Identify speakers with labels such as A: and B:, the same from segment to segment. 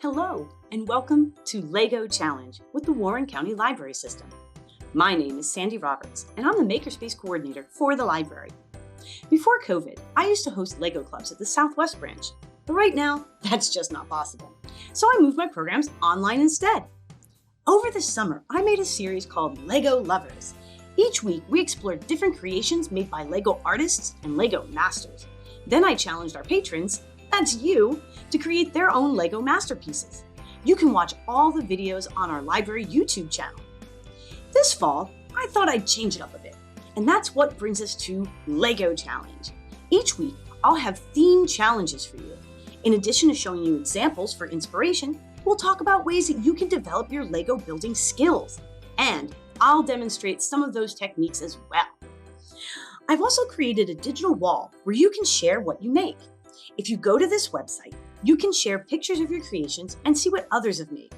A: Hello, and welcome to LEGO Challenge with the Warren County Library System. My name is Sandy Roberts, and I'm the Makerspace Coordinator for the library. Before COVID, I used to host LEGO clubs at the Southwest branch, but right now, that's just not possible. So I moved my programs online instead. Over the summer, I made a series called LEGO Lovers. Each week, we explored different creations made by LEGO artists and LEGO masters. Then I challenged our patrons, that's you, to create their own LEGO masterpieces. You can watch all the videos on our library YouTube channel. This fall, I thought I'd change it up a bit, and that's what brings us to LEGO Challenge. Each week, I'll have themed challenges for you. In addition to showing you examples for inspiration, we'll talk about ways that you can develop your LEGO building skills, and I'll demonstrate some of those techniques as well. I've also created a digital wall where you can share what you make. If you go to this website, you can share pictures of your creations and see what others have made.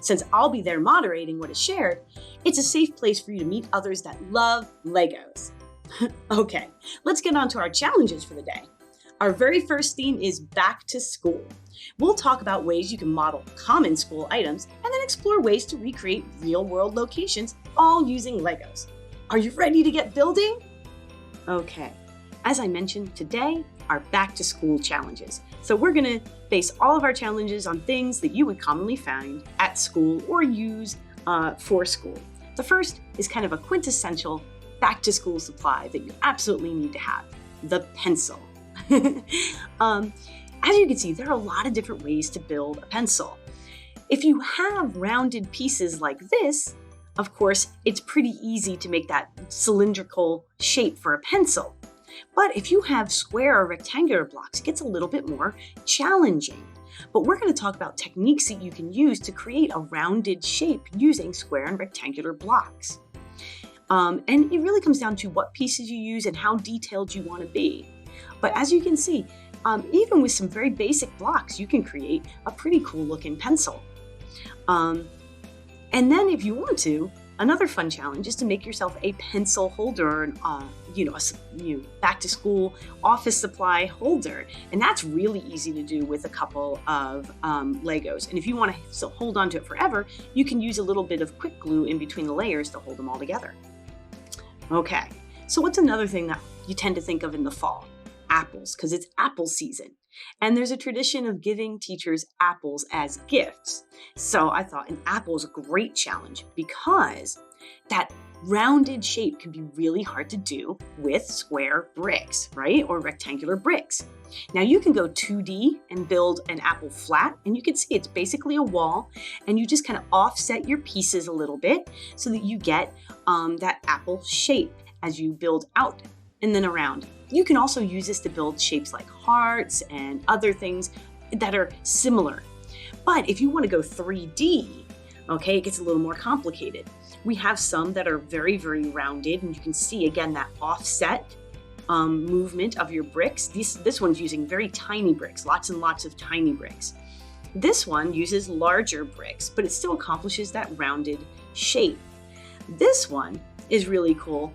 A: Since I'll be there moderating what is shared, it's a safe place for you to meet others that love Legos. Okay, let's get on to our challenges for the day. Our very first theme is back to school. We'll talk about ways you can model common school items and then explore ways to recreate real-world locations, all using Legos. Are you ready to get building? Okay, as I mentioned, today are back to school challenges. So we're gonna base all of our challenges on things that you would commonly find at school or use for school. The first is kind of a quintessential back to school supply that you absolutely need to have, the pencil. As you can see, there are a lot of different ways to build a pencil. If you have rounded pieces like this, of course, it's pretty easy to make that cylindrical shape for a pencil. But if you have square or rectangular blocks, it gets a little bit more challenging. But we're going to talk about techniques that you can use to create a rounded shape using square and rectangular blocks. And it really comes down to what pieces you use and how detailed you want to be. But as you can see, even with some very basic blocks, you can create a pretty cool looking pencil. And then if you want to, another fun challenge is to make yourself a pencil holder, back to school office supply holder. And that's really easy to do with a couple of Legos. And if you want to hold on to it forever, you can use a little bit of quick glue in between the layers to hold them all together. Okay, so what's another thing that you tend to think of in the fall? Apples, because it's apple season. And there's a tradition of giving teachers apples as gifts. So I thought an apple is a great challenge because that rounded shape can be really hard to do with square bricks, right? Or rectangular bricks. Now you can go 2D and build an apple flat, and you can see it's basically a wall, and you just kind of offset your pieces a little bit so that you get that apple shape as you build out and then around. You can also use this to build shapes like hearts and other things that are similar. But if you want to go 3D, okay, it gets a little more complicated. We have some that are very, very rounded, and you can see again that offset movement of your bricks. This one's using very tiny bricks, lots and lots of tiny bricks. This one uses larger bricks, but it still accomplishes that rounded shape. This one is really cool.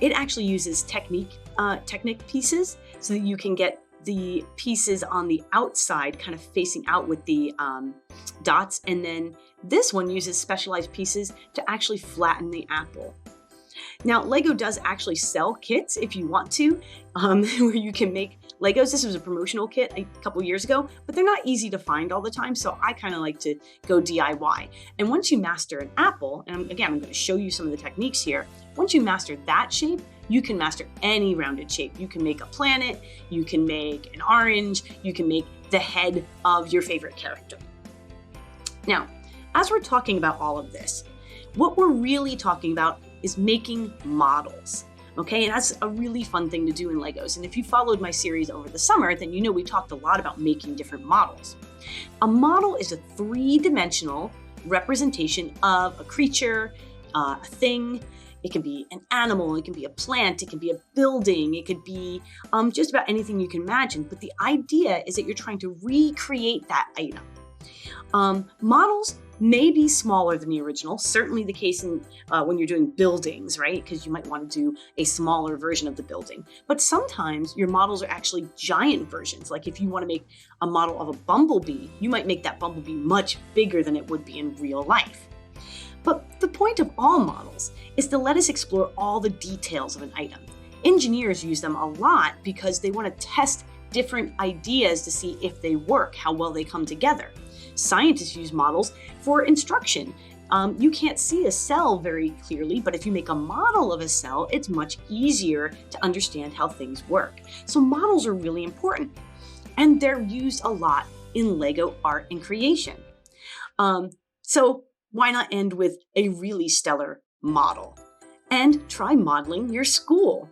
A: It actually uses Technic pieces so that you can get the pieces on the outside kind of facing out with the dots. And then this one uses specialized pieces to actually flatten the apple. Now, LEGO does actually sell kits if you want to, where you can make Legos. This was a promotional kit a couple years ago, but they're not easy to find all the time, so I kind of like to go DIY. And once you master an apple, and again, I'm going to show you some of the techniques here. Once you master that shape, you can master any rounded shape. You can make a planet, you can make an orange, you can make the head of your favorite character. Now, as we're talking about all of this, what we're really talking about is making models, okay? And that's a really fun thing to do in Legos. And if you followed my series over the summer, then you know we talked a lot about making different models. A model is a three-dimensional representation of a creature, a thing. It can be an animal, it can be a plant, it can be a building, it could be just about anything you can imagine. But the idea is that you're trying to recreate that item. Models may be smaller than the original. Certainly the case when you're doing buildings, right? Because you might want to do a smaller version of the building. But sometimes your models are actually giant versions. Like if you want to make a model of a bumblebee, you might make that bumblebee much bigger than it would be in real life. But the point of all models is to let us explore all the details of an item. Engineers use them a lot because they want to test different ideas to see if they work, how well they come together. Scientists use models for instruction. You can't see a cell very clearly, but if you make a model of a cell, it's much easier to understand how things work. So models are really important, and they're used a lot in Lego art and creation. So why not end with a really stellar model? And try modeling your school.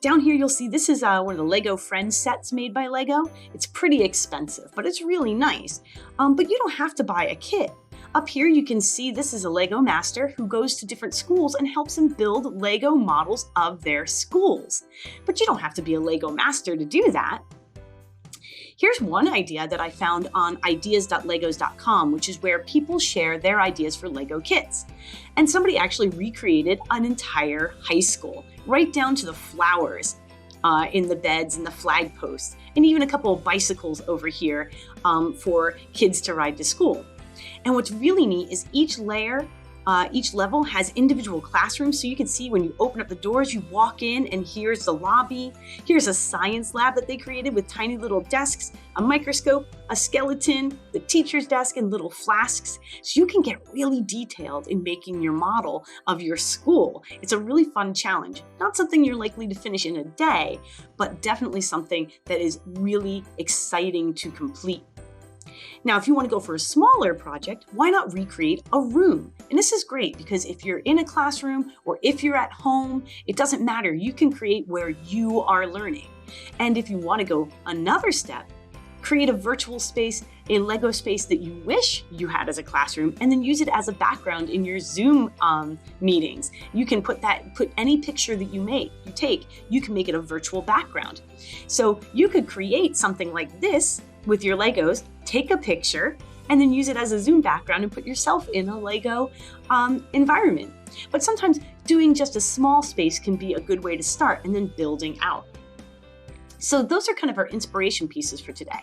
A: Down here you'll see this is one of the Lego Friends sets made by Lego. It's pretty expensive, but it's really nice. But you don't have to buy a kit. Up here you can see this is a Lego master who goes to different schools and helps them build Lego models of their schools. But you don't have to be a Lego master to do that. Here's one idea that I found on ideas.legos.com, which is where people share their ideas for Lego kits. And somebody actually recreated an entire high school, right down to the flowers in the beds and the flag posts, and even a couple of bicycles over here for kids to ride to school. And what's really neat is each level has individual classrooms, so you can see when you open up the doors, you walk in and here's the lobby. Here's a science lab that they created with tiny little desks, a microscope, a skeleton, the teacher's desk, and little flasks. So you can get really detailed in making your model of your school. It's a really fun challenge. Not something you're likely to finish in a day, but definitely something that is really exciting to complete. Now, if you want to go for a smaller project, why not recreate a room? And this is great because if you're in a classroom or if you're at home, it doesn't matter. You can create where you are learning. And if you want to go another step, create a virtual space, a Lego space that you wish you had as a classroom, and then use it as a background in your Zoom meetings. You can put any picture that you take, you can make it a virtual background. So you could create something like this with your Legos, take a picture, and then use it as a Zoom background and put yourself in a Lego environment. But sometimes doing just a small space can be a good way to start and then building out. So those are kind of our inspiration pieces for today.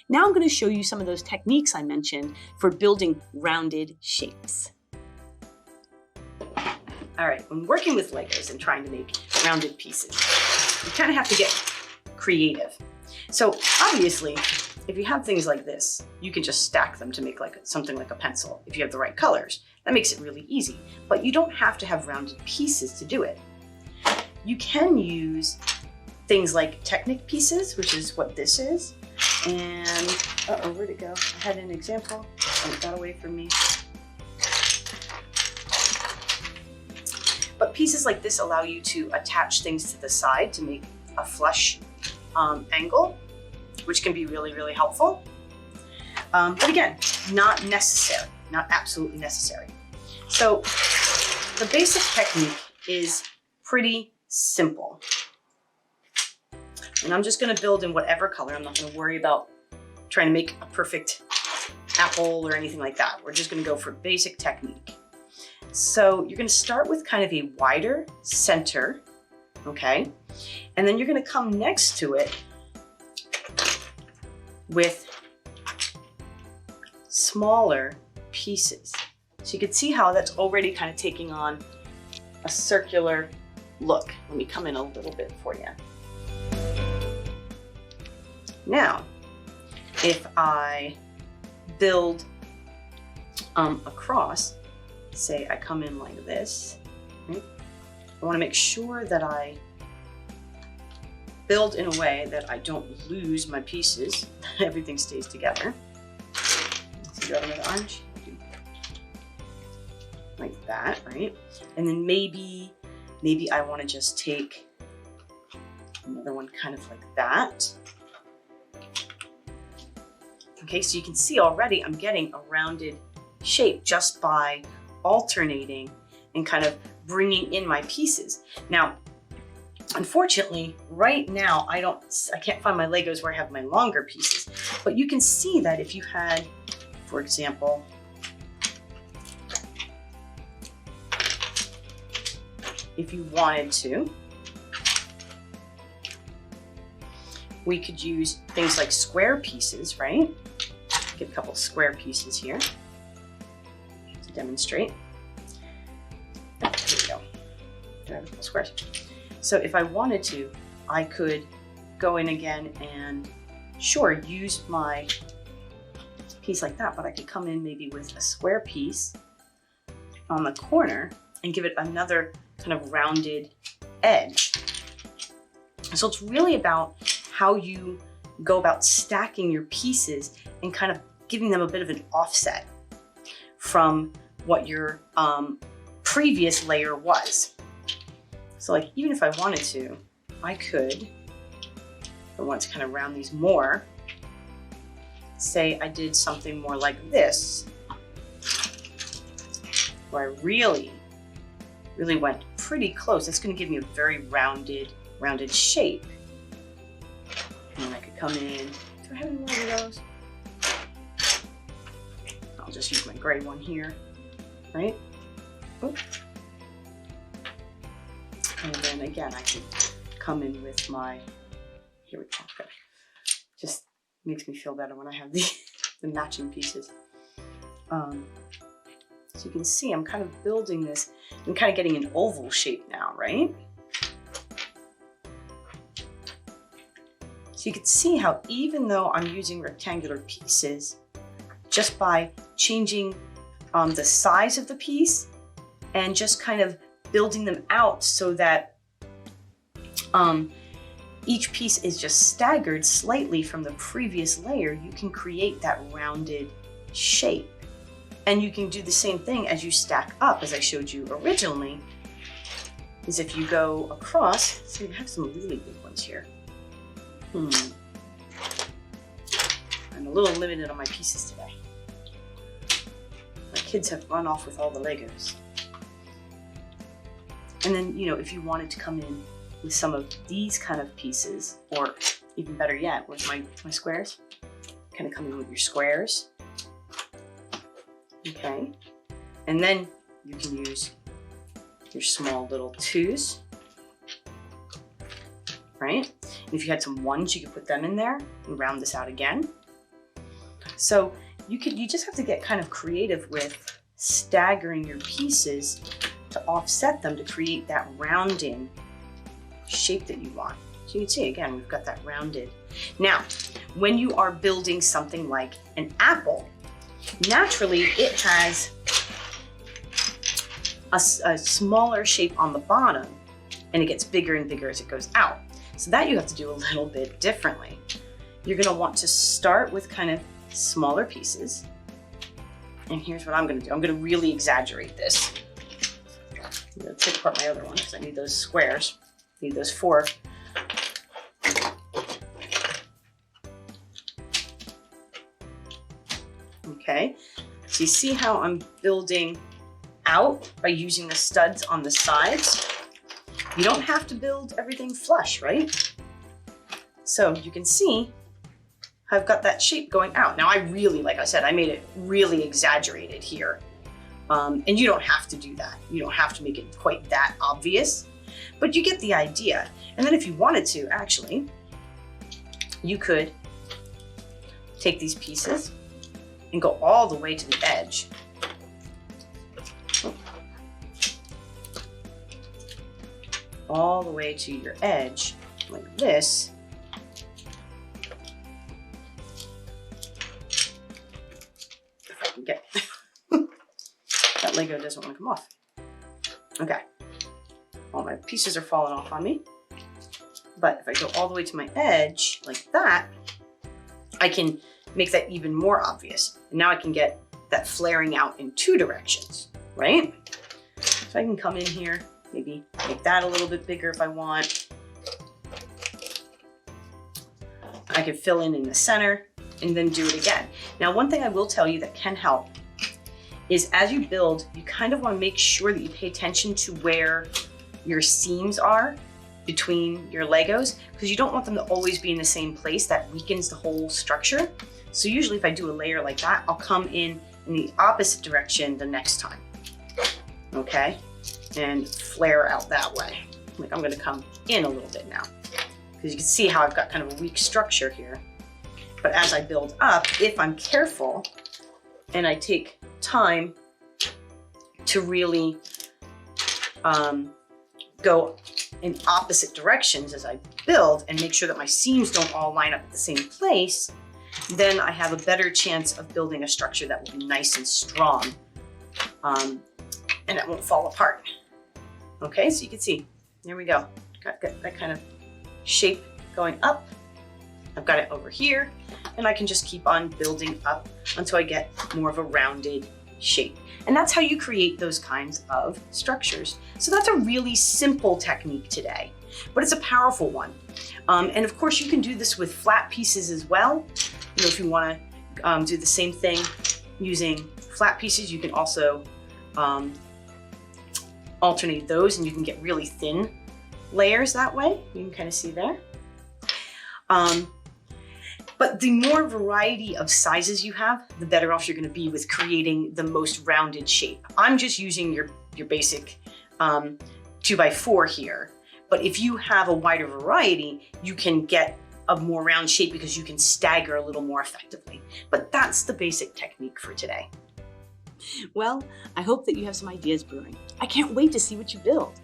A: Now I'm going to show you some of those techniques I mentioned for building rounded shapes. All right, when working with Legos and trying to make rounded pieces, you kind of have to get creative. So obviously, if you have things like this, you can just stack them to make something like a pencil if you have the right colors. That makes it really easy, but you don't have to have rounded pieces to do it. You can use things like Technic pieces, which is what this is. And, where'd it go? I had an example, and it got away from me. But pieces like this allow you to attach things to the side to make a flush angle, which can be really, really helpful. But again, not necessary, not absolutely necessary. So the basic technique is pretty simple. And I'm just gonna build in whatever color. I'm not gonna worry about trying to make a perfect apple or anything like that. We're just gonna go for basic technique. So you're gonna start with kind of a wider center, okay? And then you're gonna come next to it with smaller pieces. So you can see how that's already kind of taking on a circular look. Let me come in a little bit for you. Now, if I build across, say I come in like this, right? I want to make sure that I build in a way that I don't lose my pieces, everything stays together. Let's go another orange, like that, right? And then maybe I want to just take another one kind of like that. Okay, so you can see already I'm getting a rounded shape just by alternating and kind of bringing in my pieces. Now, unfortunately, right now, I can't find my Legos where I have my longer pieces, but you can see that if you had, for example, if you wanted to, we could use things like square pieces, right? Get a couple square pieces here to demonstrate. Here we go. Do I have a couple squares? So if I wanted to, I could go in again and sure, use my piece like that, but I could come in maybe with a square piece on the corner and give it another kind of rounded edge. So it's really about how you go about stacking your pieces and kind of giving them a bit of an offset from what your previous layer was. So like, even if I wanted to, I could, if I want to kind of round these more, say I did something more like this, where I really went pretty close. It's going to give me a very rounded shape. And then I could come in. Do I have any more of those? I'll just use my gray one here, right? Oop. And then again, I could come in with my, here we go, okay. Just makes me feel better when I have the matching pieces. So you can see I'm kind of building this. I'm kind of getting an oval shape now, right? So you can see how even though I'm using rectangular pieces, just by changing the size of the piece and just kind of building them out so that each piece is just staggered slightly from the previous layer, you can create that rounded shape. And you can do the same thing as you stack up, as I showed you originally, is if you go across, so you have some really big ones here. I'm a little limited on my pieces today. My kids have run off with all the Legos. And then, you know, if you wanted to come in with some of these kind of pieces, or even better yet, with my squares, kind of come in with your squares. Okay, and then you can use your small little twos, right? And if you had some ones, you could put them in there and round this out again. So you just have to get kind of creative with staggering your pieces to offset them to create that rounding shape that you want. So you can see, again, we've got that rounded. Now, when you are building something like an apple, naturally it has a smaller shape on the bottom and it gets bigger and bigger as it goes out. So that you have to do a little bit differently. You're going to want to start with kind of smaller pieces. And here's what I'm going to do. I'm going to really exaggerate this. I'm going to take apart my other one because I need those squares. I need those 4. Okay, so you see how I'm building out by using the studs on the sides? You don't have to build everything flush, right? So you can see I've got that shape going out. Now I really, like I said, I made it really exaggerated here. And you don't have to do that. You don't have to make it quite that obvious, but you get the idea. And then if you wanted to, actually, you could take these pieces and go all the way to the edge. All the way to your edge, like this. If I can get that Lego doesn't want to come off. Okay. All my pieces are falling off on me. But if I go all the way to my edge, like that, I can make that even more obvious. And now I can get that flaring out in 2 directions, right? So I can come in here, maybe make that a little bit bigger if I want. I can fill in the center and then do it again. Now, one thing I will tell you that can help is as you build, you kind of want to make sure that you pay attention to where your seams are between your Legos, because you don't want them to always be in the same place. That weakens the whole structure. So usually if I do a layer like that, I'll come in the opposite direction the next time. Okay? and flare out that way. Like I'm gonna come in a little bit now, because you can see how I've got kind of a weak structure here. But as I build up, if I'm careful and I take time to really go in opposite directions as I build and make sure that my seams don't all line up at the same place, then I have a better chance of building a structure that will be nice and strong, and it won't fall apart. Okay, so you can see, there we go. Got that kind of shape going up. I've got it over here, and I can just keep on building up until I get more of a rounded shape. And that's how you create those kinds of structures. So that's a really simple technique today, but it's a powerful one. And of course you can do this with flat pieces as well. You know, if you want to do the same thing using flat pieces, you can also alternate those, and you can get really thin layers that way. You can kind of see there. But the more variety of sizes you have, the better off you're going to be with creating the most rounded shape. I'm just using your basic 2x4 here, but if you have a wider variety, you can get a more round shape because you can stagger a little more effectively. But that's the basic technique for today. Well, I hope that you have some ideas brewing. I can't wait to see what you build.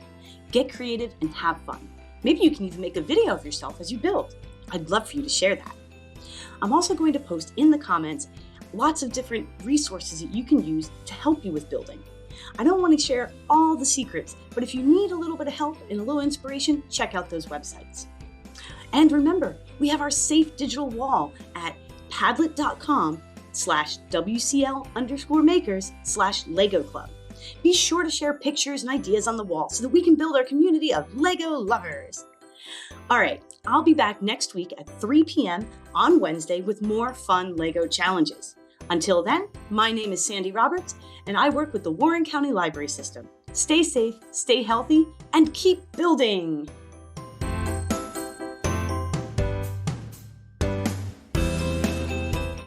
A: Get creative and have fun. Maybe you can even make a video of yourself as you build. I'd love for you to share that. I'm also going to post in the comments lots of different resources that you can use to help you with building. I don't want to share all the secrets, but if you need a little bit of help and a little inspiration, check out those websites. And remember, we have our safe digital wall at padlet.com/WCL_makers/Lego Club. Be sure to share pictures and ideas on the wall so that we can build our community of Lego lovers. All right, I'll be back next week at 3 p.m. on Wednesday with more fun Lego challenges. Until then, my name is Sandy Roberts, and I work with the Warren County Library System. Stay safe, stay healthy, and keep building!